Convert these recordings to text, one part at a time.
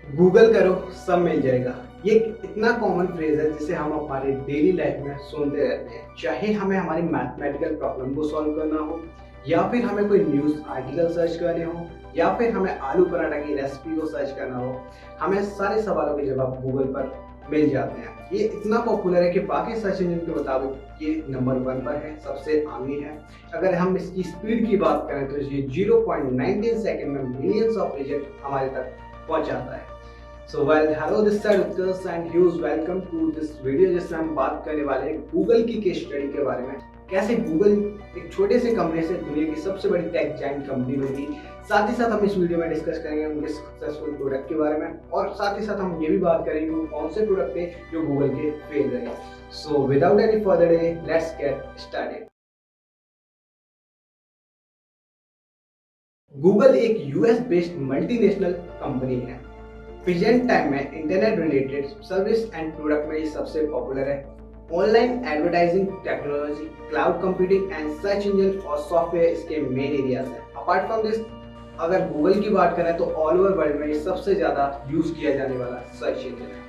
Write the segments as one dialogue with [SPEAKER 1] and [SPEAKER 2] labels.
[SPEAKER 1] Google करो सब मिल जाएगा। ये इतना कॉमन फ्रेज है जिसे हम हमारे डेली लाइफ में सुनते रहते हैं। चाहे हमें हमारी मैथमेटिकल प्रॉब्लम को सॉल्व करना हो, या फिर हमें कोई न्यूज़ आर्टिकल सर्च करने हो, या फिर हमें आलू पराठा की रेसिपी को सर्च करना हो, हमें सारे सवालों के जवाब गूगल पर मिल जाते हैं। ये इतना पॉपुलर है कि बाकी सर्च इंजन के मुताबिक ये नंबर 1 पर है, सबसे आगे है। अगर हम इसकी स्पीड की बात करें तो ये 0.19 सेकंड में मिलियंस ऑफ रिजल्ट हमारे तक पहुंच जाता है। So well, hello this side Utkarsh and huge welcome to this video जिसमें हम बात करने वाले हैं गूगल की केस स्टडी के बारे में। कैसे गूगल एक छोटे से कंपनी से दुनिया की सबसे बड़ी टेक जायंट कंपनी बनी। साथ ही साथ हम इस वीडियो में डिस्कस करेंगे उनके सक्सेसफुल प्रोडक्ट के बारे में, और साथ ही साथ हम ये भी बात करेंगे वो कौन से प्रोडक्ट थे जो गूगल के फेल रहे। So without any further delay let's get started. Google एक यूएस बेस्ड मल्टीनेशनल कंपनी है। प्रेजेंट टाइम में internet related service and product में ये सबसे पॉपुलर है। Online advertising technology, cloud computing and search engine और सॉफ्टवेयर इसके मेन एरियाज हैं। अपार्ट फ्रॉम दिस, अगर गूगल की बात करें तो ऑल ओवर वर्ल्ड में ये सबसे ज़्यादा यूज किया जाने वाला सर्च इंजन है।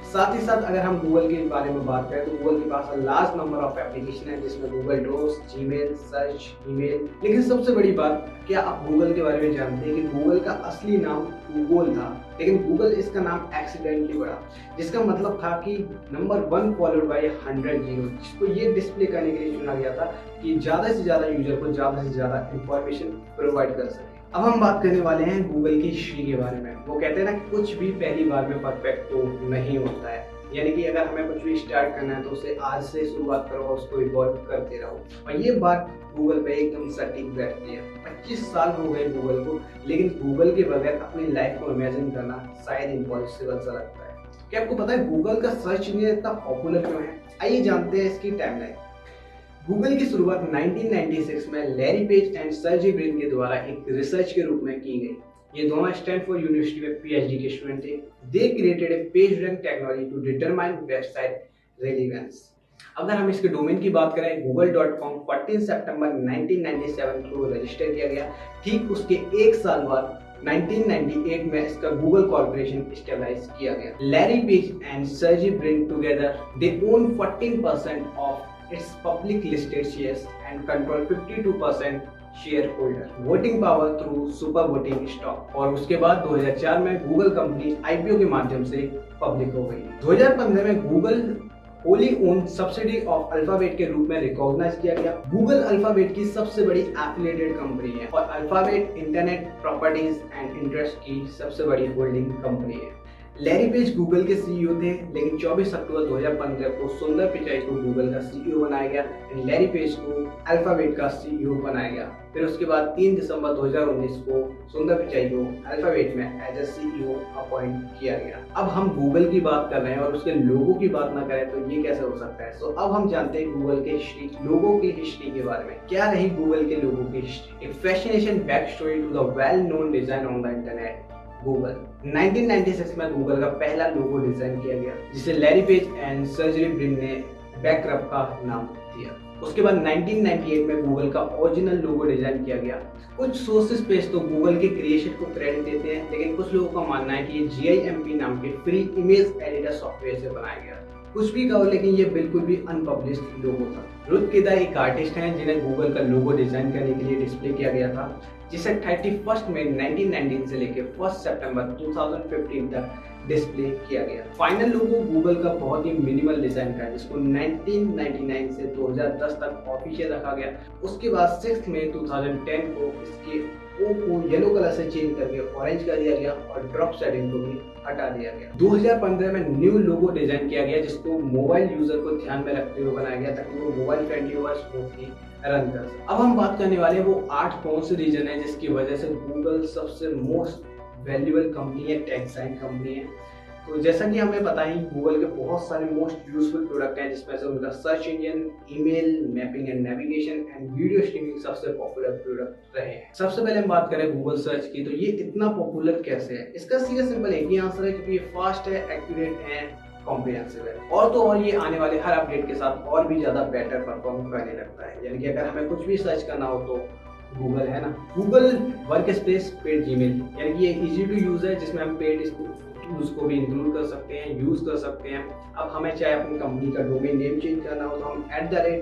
[SPEAKER 1] साथ ही साथ अगर हम गूगल के बारे में बात करें तो गूगल के पास लार्ज नंबर ऑफ एप्लीकेशन है, जिसमें Google Docs, Gmail, search, email. लेकिन सबसे बड़ी बात, क्या आप गूगल के बारे में जानते हैं कि गूगल का असली नाम गूगल था, लेकिन गूगल इसका नाम एक्सीडेंटली पड़ा, जिसका मतलब था कि नंबर 1 फॉलोड बाय 100 जीरो, जिसको ये डिस्प्ले करने के लिए चुना गया था कि ज़्यादा से ज़्यादा यूजर को ज़्यादा से ज़्यादा इंफॉर्मेशन प्रोवाइड कर सके। अब हम बात करने वाले हैं गूगल की हिस्ट्री के बारे में। वो कहते हैं ना कि कुछ भी पहली बार में परफेक्ट तो नहीं होता है, यानी कि अगर हमें कुछ भी स्टार्ट करना है तो उसे आज से शुरुआत करो और उसको इवॉल्व करते रहो। और ये बात गूगल पे एकदम सटीक बैठती है। 25 साल हो गए गूगल को, लेकिन गूगल के बगैर अपनी लाइफ को इमेजिन करना शायद इम्पॉसिबल सा लगता है। क्या आपको पता है गूगल का सर्च इंजन इतना पॉपुलर क्यों है? आइए जानते हैं इसकी टाइमलाइन। गूगल की शुरुआत 1996 में Larry page and Sergey Brin के द्वारा एक रिसर्च के रूप में की गई। ये दोनों स्टैनफोर्ड यूनिवर्सिटी में पीएचडी के स्टूडेंट थे। They created a page rank technology to determine website relevance. अगर हम इसके डोमेन की बात करें, google.com 14 सितंबर 1997 को रजिस्टर किया गया। ठीक उसके एक साल बाद 1998 में इसका गूगल कॉर्पोरेशन स्टेबलाइज किया गया। Larry page and Sergey Brin together they own 14% of its public listed shares and control 52% share holder, voting power through super voting stock. और उसके बाद 2004 में गूगल कंपनी आईपीओ के माध्यम से पब्लिक हो गई। 2015 में Google Holi own subsidy of alphabet के रूप में रिकॉग्नाइज किया गया। गूगल अल्फाबेट की सबसे बड़ी एफिलिएटेड कंपनी है और alphabet internet properties and interest की सबसे बड़ी होल्डिंग कंपनी है। लैरी पेज गूगल के सीईओ थे, लेकिन 24 अक्टूबर 2015 को सुंदर पिचाई को गूगल का सीईओ बनाया गया एंड लैरी पेज को अल्फाबेट का सीईओ बनाया गया। फिर उसके बाद 3 दिसंबर 2019 को सुंदर पिचाई को अल्फाबेट में एज ए सीईओ अपॉइंट किया गया। अब हम गूगल की बात कर रहे हैं और उसके लोगों की बात ना करें तो ये कैसे हो सकता है। सो अब हम जानते हैं गूगल के हिस्ट्री, लोगों की हिस्ट्री के बारे में। क्या रही गूगल के लोगों की history? A fascination back story to the well known design on the internet. Google 1996 में गूगल का पहला लोगो डिजाइन किया गया, जिसे Larry page and Sergey Brin ने बैकरप का नाम दिया। उसके बाद 1998 में गूगल का ओरिजिनल लोगो डिजाइन किया गया। कुछ सोर्सेस पेज तो गूगल के क्रिएशन को क्रेडिट देते हैं, लेकिन कुछ लोगों का मानना है कि ये GIMP नाम के फ्री इमेज एडिटर सॉफ्टवेयर से बनाया गया। कुछ भी कहो, लेकिन ये बिल्कुल भी अनपब्लिश्ड लोगो था। रुथ केदा एक आर्टिस्ट हैं जिन्हें गूगल का लोगो डिजाइन करने के लिए डिस्प्ले किया गया था, जिसे 31 मई 1919 से लेकर 1 सितंबर 2015 तक डिस्प्ले किया गया। फाइनल लोगो गूगल का बहुत ही मिनिमल डिजाइन का है, जिसको 1999 से 2010 तक ऑफिशियल रखा गया। उसके बाद 6 मई 2010 को इसके ओ को येलो कलर से चेंज करके ऑरेंज कर दिया गया और ड्रॉप सेटिंग को भी हटा दिया गया। 2015 में न्यू लोगो डिजाइन किया गया, जिसको मोबाइल यूजर को ध्यान में रखते हुए बनाया गया ताकि वो मोबाइल फ्रेंडली और स्मूथली रन कर सके। अब हम बात करने वाले हैं वो 8 कौन से रीजन है जिसकी वजह से गूगल सबसे मोस्ट वैल्यूएबल कंपनी है, टेक जायंट कंपनी है। तो जैसा कि हमें पता है गूगल के बहुत सारे मोस्ट यूजफुल प्रोडक्ट हैं, जिसमें से उनका search engine, email, mapping and navigation and video streaming सबसे पॉपुलर प्रोडक्ट रहे हैं। सबसे पहले हम बात करें गूगल सर्च की, तो ये इतना पॉपुलर कैसे है? इसका सीधा सिंपल एक ही आंसर है, क्योंकि ये फास्ट है, एक्यूरेट एंड कॉम्प्रिहेंसिव है। और तो और ये आने वाले हर अपडेट के साथ और भी ज्यादा बेटर परफॉर्म करने लगता है। यानी कि अगर हमें कुछ भी सर्च करना हो तो गूगल है ना। Google work space paid Gmail, यानी कि ये इजी टू यूज है, जिसमें हम पेड टूल्स को भी इंक्लूड कर सकते हैं, यूज कर सकते हैं। अब हमें चाहे अपनी कंपनी का डोमेन नेम चेंज करना हो तो हम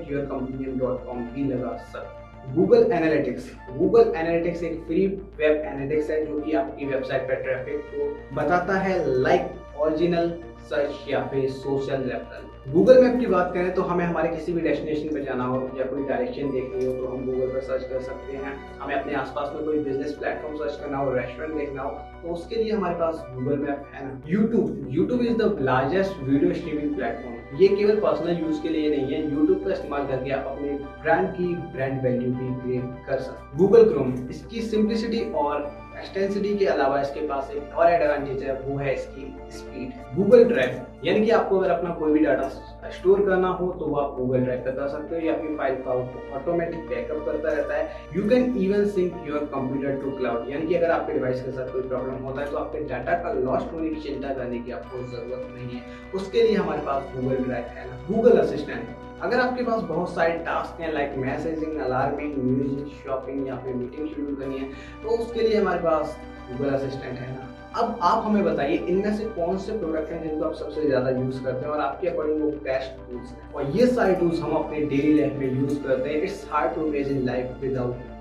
[SPEAKER 1] @yourcompany.com भी लगा सकते हैं। गूगल एनालिटिक्स एक फ्री वेब एनालिटिक्स है जो कि आपकी वेबसाइट पर ट्रैफिक को बताता है, लाइक ओरिजिनल सर्च या फिर सोशल रेफरल। गूगल मैप की बात करें तो हमें हमारे किसी भी डेस्टिनेशन पर जाना हो या कोई डायरेक्शन देखनी हो तो हम गूगल पर सर्च कर सकते हैं। हमें अपने आसपास में कोई बिजनेस प्लेटफॉर्म सर्च करना हो, रेस्टोरेंट देखना हो तो उसके लिए हमारे पास गूगल मैप है ना। YouTube is the largest video streaming platform. ये केवल पर्सनल यूज के लिए नहीं है, यूट्यूब का इस्तेमाल करके आप अपने ब्रांड की ब्रांड वैल्यू भी क्रिएट कर सकते हैं। गूगल क्रोम, इसकी सिंप्लिसिटी और एक्सटेंसिटी के अलावा इसके पास एक और एडवांटेज है, वो है इसकी स्पीड। गूगल ड्राइव, यानी कि आपको अगर अपना कोई भी डाटा स्टोर करना हो तो वो आप गूगल ड्राइव पर कर सकते हो या फिर फाइल का ऑटोमेटिक बैकअप करता रहता है। You can even sync your computer to cloud, यानी कि अगर आपके डिवाइस के साथ कोई प्रॉब्लम होता है तो आपके डाटा का लॉस्ट होने की चिंता करने की आपको जरूरत नहीं है, उसके लिए हमारे पास गूगल ड्राइव है ना। गूगल असिस्टेंट, अगर आपके पास बहुत सारे टास्क हैं like messaging, alarming, music, shopping या फिर मीटिंग शेड्यूल करनी है तो उसके लिए हमारे पास गूगल असिस्टेंट है ना। अब आप हमें बताइए इनमें से कौन से प्रोडक्ट हैं जिनको आप सबसे ज्यादा यूज करते हैं और आपके अकॉर्डिंग वो बेस्ट टूल्स हैं, और ये सारे टूल्स हम अपने डेली लाइफ में यूज करते हैं। It's hard to imagine life without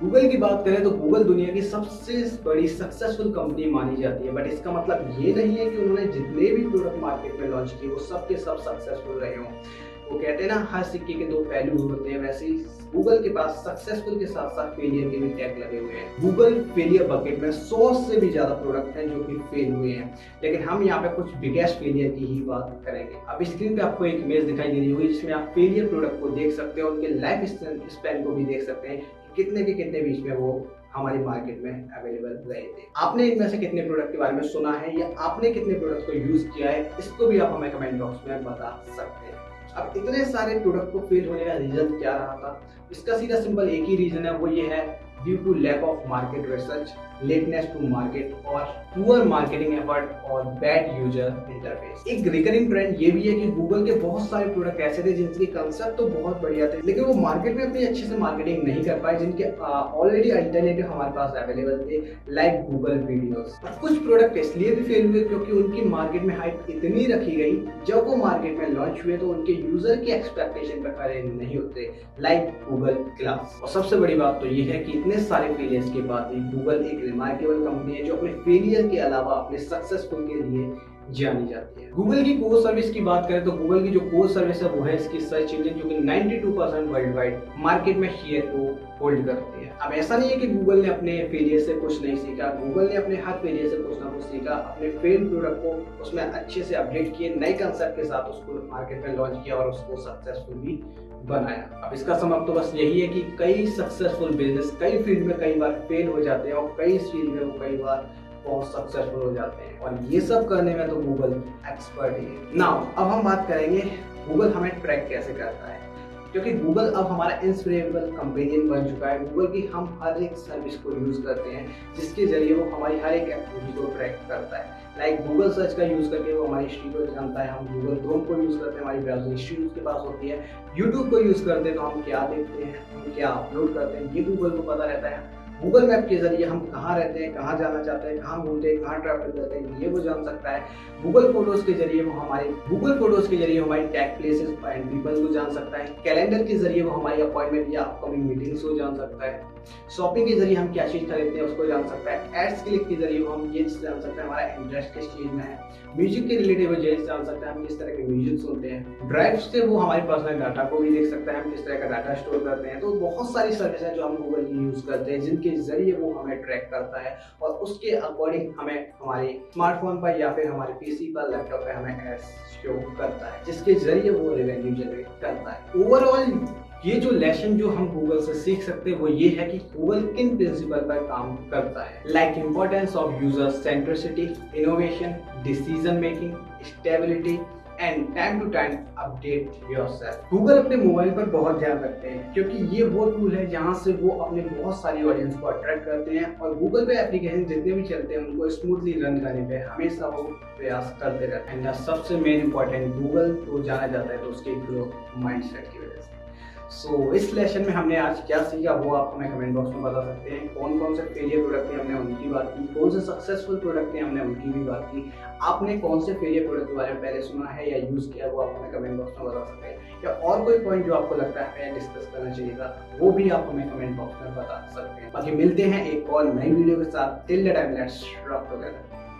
[SPEAKER 1] Google की बात करें तो गूगल दुनिया की सबसे बड़ी सक्सेसफुल कंपनी मानी जाती है, बट इसका मतलब ये नहीं है कि उन्होंने जितने भी प्रोडक्ट मार्केट में लॉन्च किए वो सब के सब सक्सेसफुल रहे हों। वो कहते हैं ना हर सिक्के के दो पहलू होते हैं, वैसे ही गूगल के पास सक्सेसफुल के साथ साथ फेलियर के भी टैग लगे हुए हैं। गूगल फेलियर बकेट में 100 से भी ज्यादा प्रोडक्ट हैं जो कि फेल हुए हैं, लेकिन हम यहाँ पे कुछ बिगेस्ट फेलियर की ही बात करेंगे। अब स्क्रीन पे आपको एक इमेज दिखाई दे रही होगी जिसमें आप फेलियर प्रोडक्ट को देख सकते हैं और उनके लाइफ स्पैन को भी देख सकते हैं, कितने के कितने बीच में वो हमारी मार्केट में अवेलेबल रहे थे। आपने इनमें से कितने प्रोडक्ट के बारे में सुना है या आपने कितने प्रोडक्ट को यूज किया है, इसको भी आप हमें कमेंट बॉक्स में बता सकते हैं। अब इतने सारे प्रोडक्ट को फेल होने का रीजन क्या रहा था? इसका सीधा सिंपल एक ही रीजन है, वो ये है due to lack of market research, lateness to market और पुअर मार्केटिंग एफर्ट और बैड यूजर इंटरफेस। एक रिकरिंग ट्रेंड ये भी है कि गूगल के बहुत सारे प्रोडक्ट ऐसे थे जिनके कंसेप्ट तो बहुत बढ़िया थे लेकिन वो मार्केट में अपनी अच्छे से मार्केटिंग नहीं कर पाए, जिनके ऑलरेडी अल्टरनेटिव हमारे पास अवेलेबल थे लाइक गूगल वीडियोस। कुछ प्रोडक्ट इसलिए भी फेल हुए क्योंकि उनकी मार्केट में हाइप इतनी रखी गई, जब वो मार्केट में लॉन्च हुए तो उनके यूजर की एक्सपेक्टेशन पर खरे नहीं होते, लाइक गूगल ग्लास। और सबसे बड़ी बात तो ये है कि इतने सारे फेलियर्स के बाद भी गूगल एक रिमार्केबल कंपनी है जो अपने फेलियर के अलावा अपने सक्सेसफुल के लिए जानी जाती है। गूगल की कोर सर्विस की बात करें तो गूगल की जो कोर सर्विस है वो है इसकी सर्च इंजन, जो कि 92% वर्ल्ड वाइड मार्केट में शेयर को होल्ड करती है। अब ऐसा नहीं है कि गूगल ने अपने फेलियर से कुछ नहीं सीखा, गूगल ने अपने हर फेलियर से कुछ ना कुछ सीखा, अपने फेल प्रोडक्ट को उसमें अच्छे से अपडेट किए, नए कंसेप्ट के साथ उसको मार्केट में लॉन्च किया और उसको सक्सेसफुल भी बनाया। अब इसका मतलब तो बस यही है कि कई सक्सेसफुल बिजनेस कई फील्ड में कई बार फेल हो जाते हैं और कई फील्ड में वो कई बार बहुत सक्सेसफुल हो जाते हैं, और ये सब करने में तो गूगल एक्सपर्ट ही है। नाउ अब हम बात करेंगे गूगल हमें ट्रैक कैसे करता है, क्योंकि गूगल अब हमारा इंस्पिरेबल कंपेनियन बन चुका है। गूगल की हम हर एक सर्विस को यूज करते हैं जिसके जरिए वो हमारी हर एक एक्टिविटी को ट्रैक करता है। लाइक गूगल सर्च का यूज करके वो हमारी हिस्ट्री को जानता है, हम गूगल क्रोम को यूज करते हैं, हमारी ब्राउजिंग हिस्ट्री उसके पास होती है, यूट्यूब को यूज करते हैं तो हम क्या देखते हैं, हम क्या अपलोड करते हैं, ये गूगल को पता रहता है। गूगल मैप के जरिए हम कहाँ रहते हैं, कहाँ जाना चाहते हैं, कहाँ घूमते हैं, कहाँ ट्रैवल करते हैं, ये वो जान सकता है। गूगल फोटोज के जरिए वो हमारी टैग प्लेसेस एंड पीपल को जान सकता है। कैलेंडर के जरिए वो हमारी अपॉइंटमेंट या अपकमिंग मीटिंग्स को जान सकता है। शॉपिंग के जरिए हम क्या चीज खरीदते हैं उसको जान सकता है। एड्स क्लिक के जरिए हम ये जान सकते हैं हमारा इंटरेस्ट किस चीज में है। म्यूजिक के रिलेटेड वो ये जान सकता है हम किस तरह के म्यूजिक सुनते हैं। ड्राइव से वो हमारे पर्सनल डाटा को भी देख सकता है, हम किस तरह का डाटा स्टोर करते हैं। तो बहुत सारी सर्विस है जो हम गूगल की यूज करते हैं जिनके जरिए वो हमें ट्रैक करता है और उसके अकॉर्डिंग हमें हमारे स्मार्टफोन पर या फिर हमारे पीसी पर, लैपटॉप पर हमें एड्स शो करता है, जिसके जरिए वो रेवेन्यू जनरेट करता है। ओवरऑल ये जो लेसन जो हम गूगल से सीख सकते हैं वो ये है कि गूगल किन प्रिंसिपल पर काम करता है, like importance of user centricity, innovation, decision making, stability and time to time update yourself. Google अपने मोबाइल पर बहुत ध्यान रखते हैं क्योंकि ये वो टूल है जहां से वो अपने बहुत सारी ऑडियंस को अट्रैक्ट करते हैं, और गूगल पे एप्लीकेशन जितने भी चलते हैं उनको स्मूथली रन करने पे हमेशा वो प्रयास करते रहते हैं। एंड सबसे मेन इंपॉर्टेंट, गूगल को जाना जाता है तो उसके ग्रोथ माइंडसेट की वजह से। सो इस लेसन में हमने आज क्या सीखा वो आप हमें कमेंट बॉक्स में बता सकते हैं। कौन कौन से फेलियर प्रोडक्ट थे हमने उनकी बात की, कौन से सक्सेसफुल प्रोडक्ट थे हमने उनकी भी बात की। आपने कौन से फेलियर प्रोडक्ट के बारे में पहले सुना है या यूज़ किया वो आप हमें कमेंट बॉक्स में बता सकते हैं, या और कोई पॉइंट जो आपको लगता है डिस्कस करना चाहिए था वो भी आप हमें कमेंट बॉक्स में बता सकते हैं। बाकी मिलते हैं एक और नई वीडियो के साथ। Till the time let's rock together.